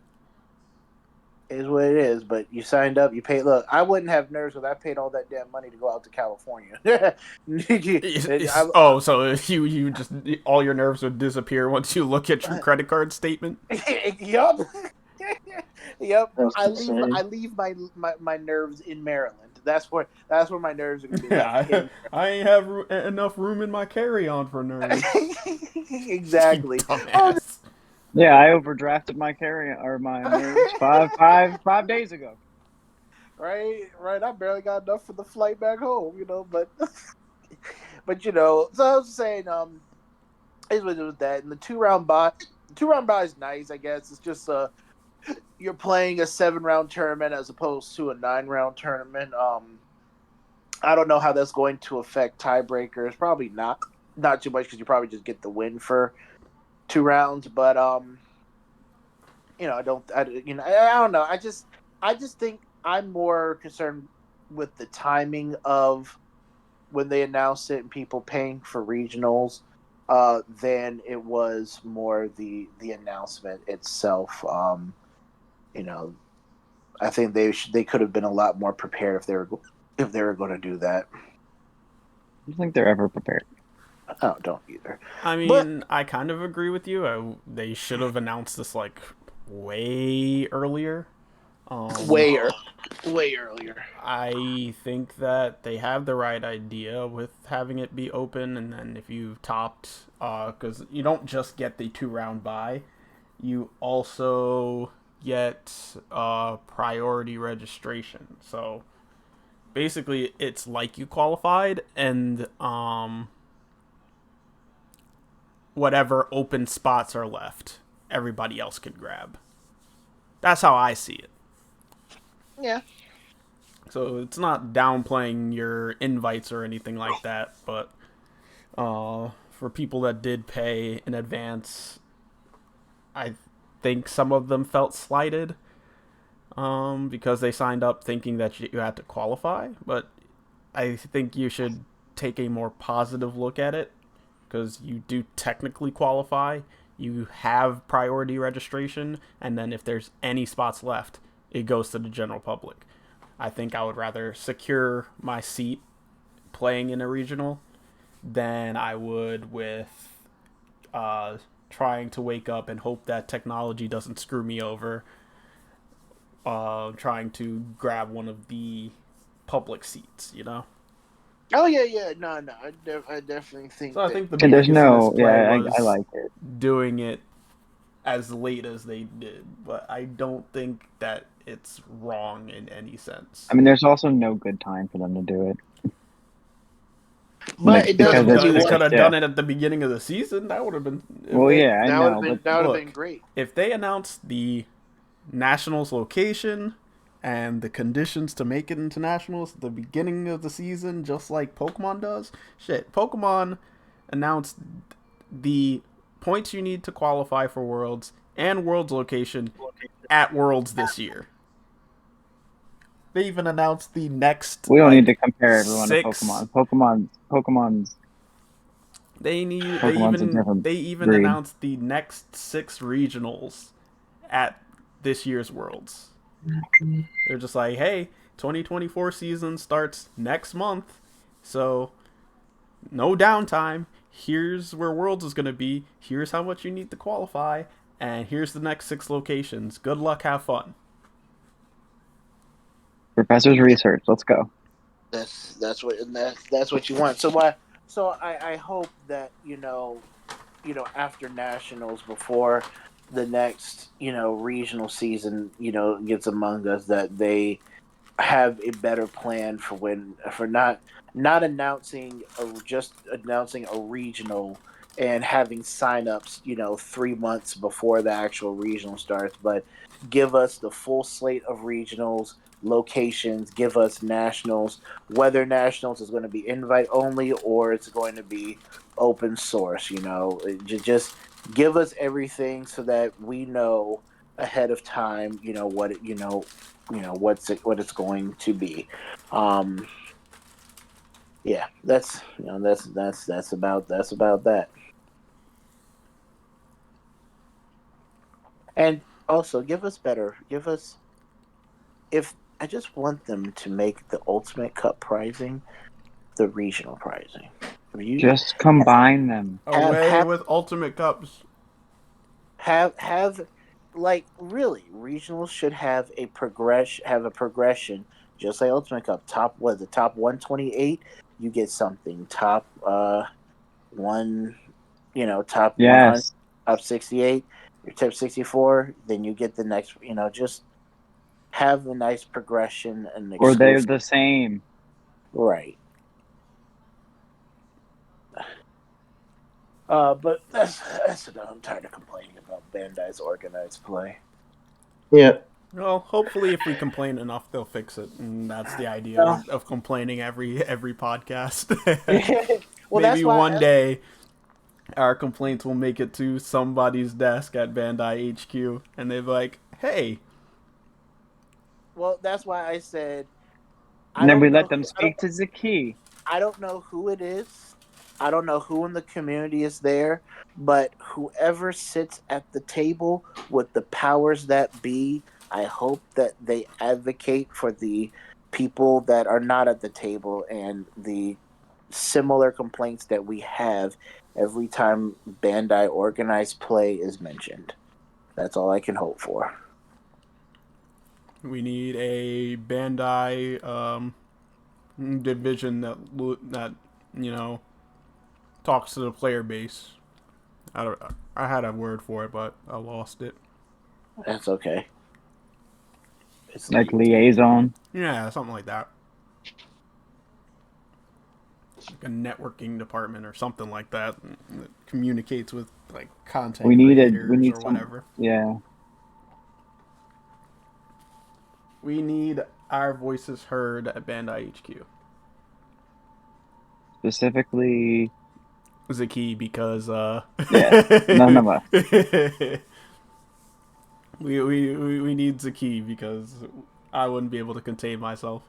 it is what it is. But you signed up, you paid. Look, I wouldn't have nerves because I paid all that damn money to go out to California. So you just all your nerves would disappear once you look at your credit card statement. Yup. Yep. I insane. leave my nerves in Maryland. That's where my nerves are gonna be left. I ain't have enough room in my carry-on for nerves. Exactly. Dumbass. Yeah, I overdrafted my nerves five days ago. Right. I barely got enough for the flight back home, but so I was saying, is what it was that, and the 2 round bye is nice, I guess. It's just you're playing a 7 round tournament as opposed to a 9 round tournament. I don't know how that's going to affect tiebreakers. Probably not too much because you probably just get the win for 2 rounds. But I don't know. I just think I'm more concerned with the timing of when they announced it and people paying for regionals, than it was more the announcement itself. You know, I think they could have been a lot more prepared if they were going to do that. I don't think they're ever prepared. I don't either. I But mean, I kind of agree with you. They should have announced this like way earlier. Um, way way earlier. I think that they have the right idea with having it be open, and then if you topped, because you don't just get the 2 round bye, you also get priority registration. So basically, it's like you qualified, and whatever open spots are left, everybody else can grab. That's how I see it. Yeah. So it's not downplaying your invites or anything like that, but for people that did pay in advance, I think some of them felt slighted because they signed up thinking that you had to qualify. But I think you should take a more positive look at it because you do technically qualify. You have priority registration, and then if there's any spots left, it goes to the general public. I think I would rather secure my seat playing in a regional than I would with trying to wake up and hope that technology doesn't screw me over, trying to grab one of the public seats. Oh yeah. No. I definitely So think I that. think the And there's biggest no, misplay yeah, I was like it. doing it as late as they did, but I don't think that it's wrong in any sense. I mean, there's also no good time for them to do it. But it Could does Because have put done. you They one. could have yeah. done it at the beginning of the season. That would have been if Well, they yeah, I know, but That would have been look. great. If they announced the nationals location and the conditions to make it into nationals at the beginning of the season, just like Pokemon does, shit. Pokemon announced the points you need to qualify for Worlds and Worlds location at Worlds this year. They even announced the next we don't need like to compare everyone to six. Pokemon's They need. They Pokemon's a even. different They even breed. announced the next 6 regionals at this year's Worlds. They're just like, hey, 2024 season starts next month, so no downtime. Here's where Worlds is gonna be. Here's how much you need to qualify, and here's the next 6 locations. Good luck. Have fun. Professor's research. Let's go. That's what you want. So I hope that after nationals, before the next regional season gets among us, that they have a better plan for not just announcing a regional and having signups 3 months before the actual regional starts, but give us the full slate of regionals locations, give us nationals, whether nationals is going to be invite only or it's going to be open source. Just give us everything so that we know ahead of time what it's going to be. Um, yeah, that's about that. And also, give us if I just want them to make the Ultimate Cup pricing the regional pricing. If you Just combine them. have Away with Ultimate Cups. have like really regionals should have a progression just like Ultimate Cup. The top 128 you get something. Top one top 100, Yes. top 68, your top 64, then you get the next just have a nice progression and Or they're exclusive. the same. Right. But that's enough. I'm tired of complaining about Bandai's organized play. Yeah. Well, hopefully, if we complain enough, they'll fix it, and that's the idea No. of complaining every podcast. Well, Maybe that's why one day our complaints will make it to somebody's desk at Bandai HQ, and they're like, "Hey." Well, that's why I said. And then we let them speak to Zaki. I don't know who it is. I don't know who in the community is there, but whoever sits at the table with the powers that be, I hope that they advocate for the people that are not at the table and the similar complaints that we have every time Bandai organized play is mentioned. That's all I can hope for. We need a Bandai division that talks to the player base. I had a word for it, but I lost it. That's okay. It's like liaison. Yeah, something like that. Like a networking department or something like that communicates with like content creators or whatever. Yeah. We need our voices heard at Bandai HQ. Specifically Zaki, because yeah, none of us. we need Zaki because I wouldn't be able to contain myself.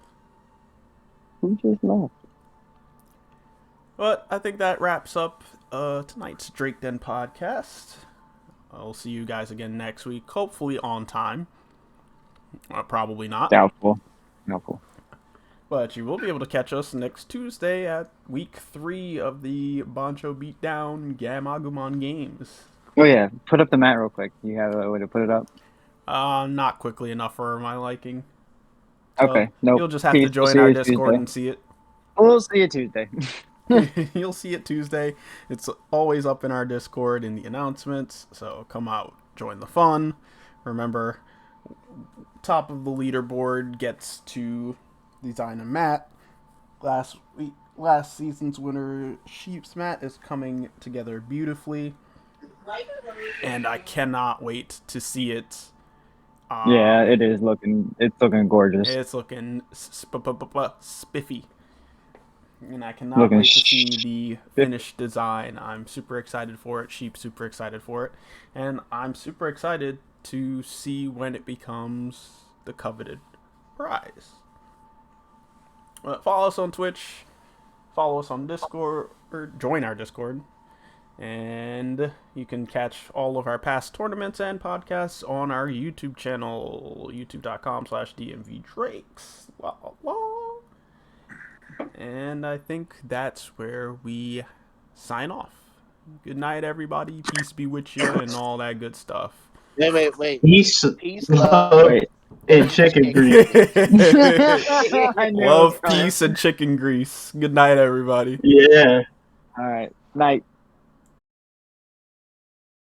Who just left? But I think that wraps up tonight's Drake Den podcast. I'll see you guys again next week, hopefully on time. Probably not. Doubtful. But you will be able to catch us next Tuesday at week 3 of the Bancho Beatdown Gamagumon games. Oh yeah, put up the mat real quick. You have a way to put it up? Not quickly enough for my liking. So okay, nope. You'll just have to join our Discord and see it. We'll see you Tuesday. You'll see it Tuesday. It's always up in our Discord in the announcements, so come out, join the fun. Remember, top of the leaderboard gets to design a mat. Last season's winner, Sheep's mat, is coming together beautifully, and I cannot wait to see it. Yeah, it's looking gorgeous. It's looking spiffy. And I cannot wait to see the finished design. I'm super excited for it. Sheep's super excited for it. And I'm super excited to see when it becomes the coveted prize. Follow us on Twitch. Follow us on Discord. Or join our Discord. And you can catch all of our past tournaments and podcasts on our YouTube channel. youtube.com/Dmvdrakes. Blah, blah, blah. And I think that's where we sign off. Good night, everybody. Peace be with you and all that good stuff. Wait. Peace, love, and chicken grease. Love, peace, and chicken grease. Good night, everybody. Yeah. All right. Night.